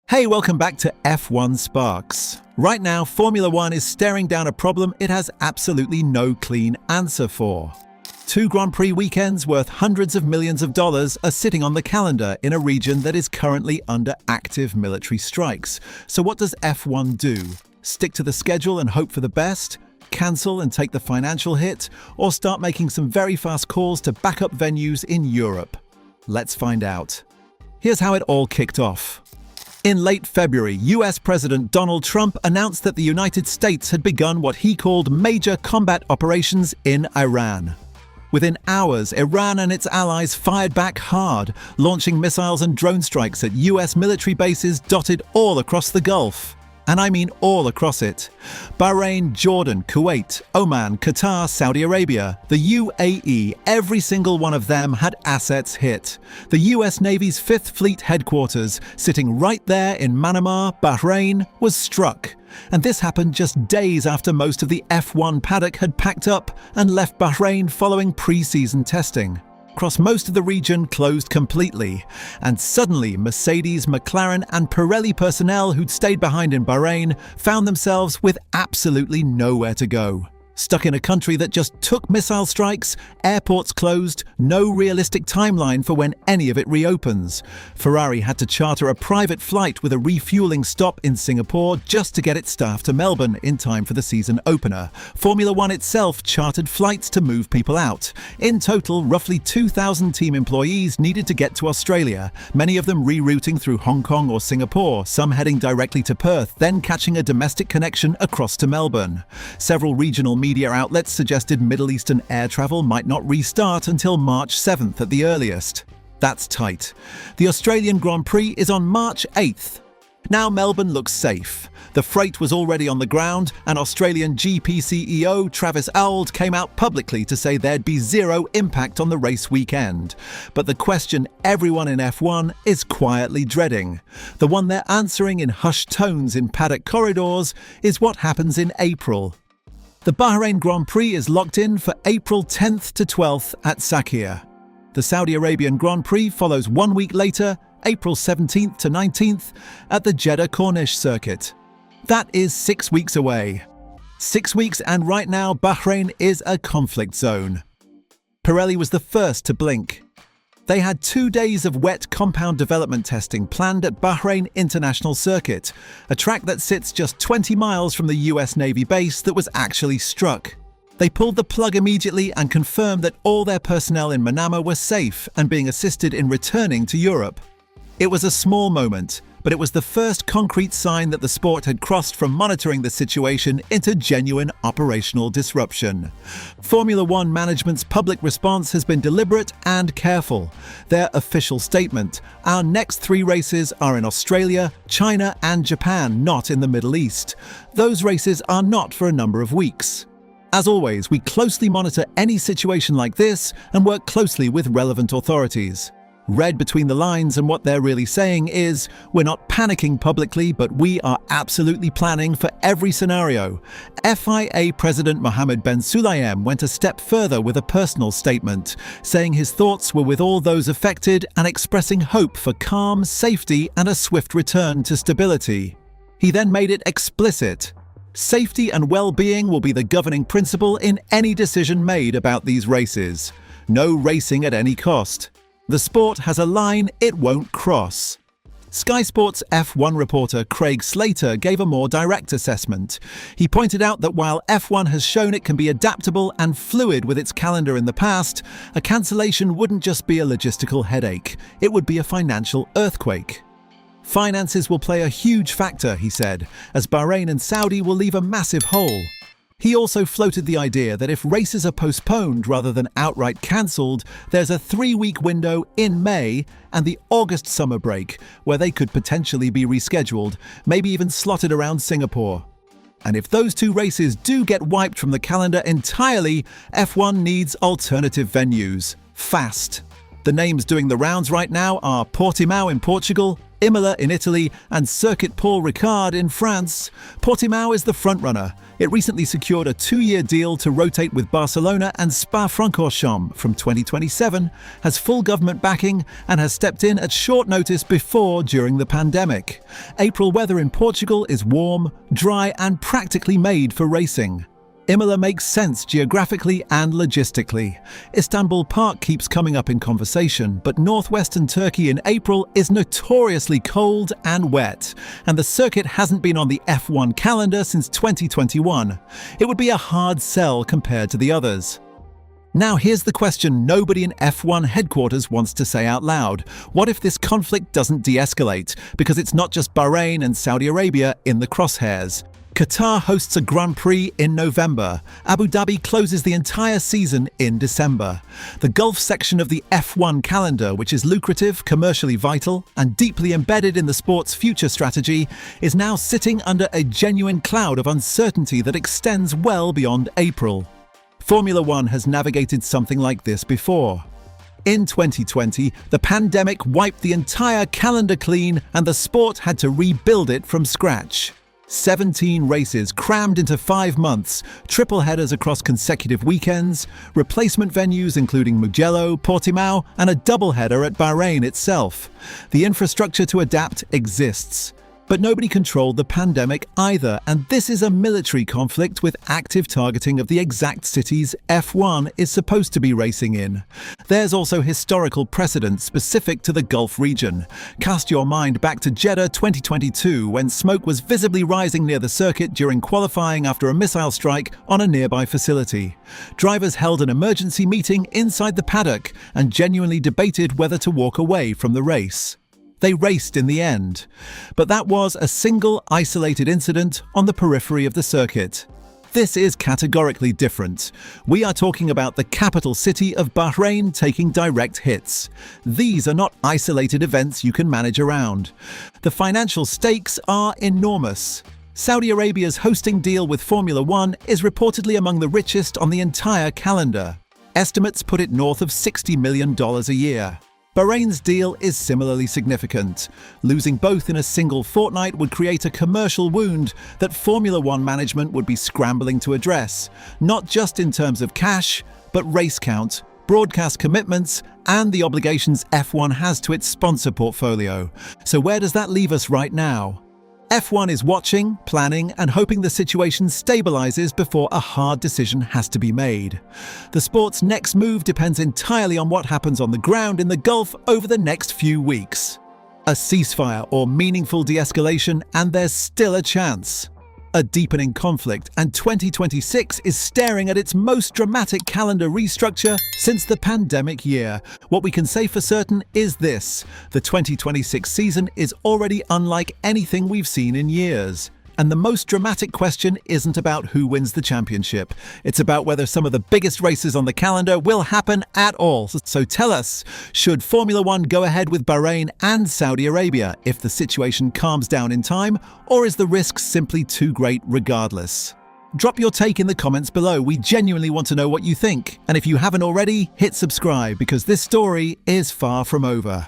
Hey, welcome back to F1 Sparks. Right now, Formula One is staring down a problem it has absolutely no clean answer for. Two Grand Prix weekends worth hundreds of millions of dollars are sitting on the calendar in a region that is currently under active military strikes. So what does F1 do? Stick to the schedule and hope for the best? Cancel and take the financial hit? Or start making some very fast calls to backup venues in Europe? Let's find out. Here's how it all kicked off. In late February, US President Donald Trump announced that the United States had begun what he called major combat operations in Iran. Within hours, Iran and its allies fired back hard, launching missiles and drone strikes at US military bases dotted all across the Gulf. And I mean all across it. Bahrain, Jordan, Kuwait, Oman, Qatar, Saudi Arabia, the UAE, every single one of them had assets hit. The US Navy's 5th Fleet headquarters, sitting right there in Manama, Bahrain, was struck. And this happened just days after most of the F1 paddock had packed up and left Bahrain following pre-season testing. Across most of the region closed completely, and suddenly Mercedes, McLaren and Pirelli personnel who'd stayed behind in Bahrain found themselves with absolutely nowhere to go. Stuck in a country that just took missile strikes, airports closed, no realistic timeline for when any of it reopens. Ferrari had to charter a private flight with a refueling stop in Singapore just to get its staff to Melbourne in time for the season opener. Formula One itself chartered flights to move people out. In total, roughly 2,000 team employees needed to get to Australia, many of them rerouting through Hong Kong or Singapore, some heading directly to Perth, then catching a domestic connection across to Melbourne. Several regional media outlets suggested Middle Eastern air travel might not restart until March 7th at the earliest. That's tight. The Australian Grand Prix is on March 8th. Now Melbourne looks safe. The freight was already on the ground, and Australian GP CEO Travis Auld came out publicly to say there'd be zero impact on the race weekend. But the question everyone in F1 is quietly dreading, the one they're answering in hushed tones in paddock corridors, is what happens in April. The Bahrain Grand Prix is locked in for April 10th to 12th at Sakhir. The Saudi Arabian Grand Prix follows 1 week later, April 17th to 19th, at the Jeddah Corniche circuit. That is 6 weeks away. 6 weeks, and right now Bahrain is a conflict zone. Pirelli was the first to blink. They had 2 days of wet compound development testing planned at Bahrain International Circuit, a track that sits just 20 miles from the US Navy base that was actually struck. They pulled the plug immediately and confirmed that all their personnel in Manama were safe and being assisted in returning to Europe. It was a small moment, but it was the first concrete sign that the sport had crossed from monitoring the situation into genuine operational disruption. Formula One management's public response has been deliberate and careful. Their official statement: "Our next 3 races are in Australia, China and Japan, not in the Middle East. Those races are not for a number of weeks." As always, we closely monitor any situation like this and work closely with relevant authorities. Read between the lines, and what they're really saying is, we're not panicking publicly, but we are absolutely planning for every scenario. FIA President Mohammed bin Sulayem went a step further with a personal statement, saying his thoughts were with all those affected and expressing hope for calm, safety and a swift return to stability. He then made it explicit. Safety and well-being will be the governing principle in any decision made about these races. No racing at any cost. The sport has a line it won't cross. Sky Sports F1 reporter Craig Slater gave a more direct assessment. He pointed out that while F1 has shown it can be adaptable and fluid with its calendar in the past, a cancellation wouldn't just be a logistical headache, it would be a financial earthquake. Finances will play a huge factor, he said, as Bahrain and Saudi will leave a massive hole. He also floated the idea that if races are postponed rather than outright cancelled, there's a 3-week window in May and the August summer break where they could potentially be rescheduled, maybe even slotted around Singapore. And if those 2 races do get wiped from the calendar entirely, F1 needs alternative venues. Fast. The names doing the rounds right now are Portimao in Portugal, Imola in Italy, and Circuit Paul Ricard in France, Portimao is the frontrunner. It recently secured a 2-year deal to rotate with Barcelona and Spa-Francorchamps from 2027, has full government backing, and has stepped in at short notice during the pandemic. April weather in Portugal is warm, dry, and practically made for racing. Imola makes sense geographically and logistically. Istanbul Park keeps coming up in conversation, but northwestern Turkey in April is notoriously cold and wet, and the circuit hasn't been on the F1 calendar since 2021. It would be a hard sell compared to the others. Now here's the question nobody in F1 headquarters wants to say out loud. What if this conflict doesn't de-escalate? Because it's not just Bahrain and Saudi Arabia in the crosshairs. Qatar hosts a Grand Prix in November. Abu Dhabi closes the entire season in December. The Gulf section of the F1 calendar, which is lucrative, commercially vital, and deeply embedded in the sport's future strategy, is now sitting under a genuine cloud of uncertainty that extends well beyond April. Formula One has navigated something like this before. In 2020, the pandemic wiped the entire calendar clean and the sport had to rebuild it from scratch. 17 races crammed into 5 months, triple headers across consecutive weekends, replacement venues including Mugello, Portimao, and a double header at Bahrain itself. The infrastructure to adapt exists. But nobody controlled the pandemic either, and this is a military conflict with active targeting of the exact cities F1 is supposed to be racing in. There's also historical precedent specific to the Gulf region. Cast your mind back to Jeddah 2022, when smoke was visibly rising near the circuit during qualifying after a missile strike on a nearby facility. Drivers held an emergency meeting inside the paddock and genuinely debated whether to walk away from the race. They raced in the end. But that was a single, isolated incident on the periphery of the circuit. This is categorically different. We are talking about the capital city of Bahrain taking direct hits. These are not isolated events you can manage around. The financial stakes are enormous. Saudi Arabia's hosting deal with Formula One is reportedly among the richest on the entire calendar. Estimates put it north of $60 million a year. Bahrain's deal is similarly significant. Losing both in a single fortnight would create a commercial wound that Formula One management would be scrambling to address, not just in terms of cash, but race count, broadcast commitments, and the obligations F1 has to its sponsor portfolio. So where does that leave us right now? F1 is watching, planning, and hoping the situation stabilizes before a hard decision has to be made. The sport's next move depends entirely on what happens on the ground in the Gulf over the next few weeks. A ceasefire or meaningful de-escalation, and there's still a chance. A deepening conflict, and 2026 is staring at its most dramatic calendar restructure since the pandemic year. What we can say for certain is this: the 2026 season is already unlike anything we've seen in years. And the most dramatic question isn't about who wins the championship. It's about whether some of the biggest races on the calendar will happen at all. So tell us, should Formula One go ahead with Bahrain and Saudi Arabia if the situation calms down in time, or is the risk simply too great regardless? Drop your take in the comments below. We genuinely want to know what you think. And if you haven't already, hit subscribe because this story is far from over.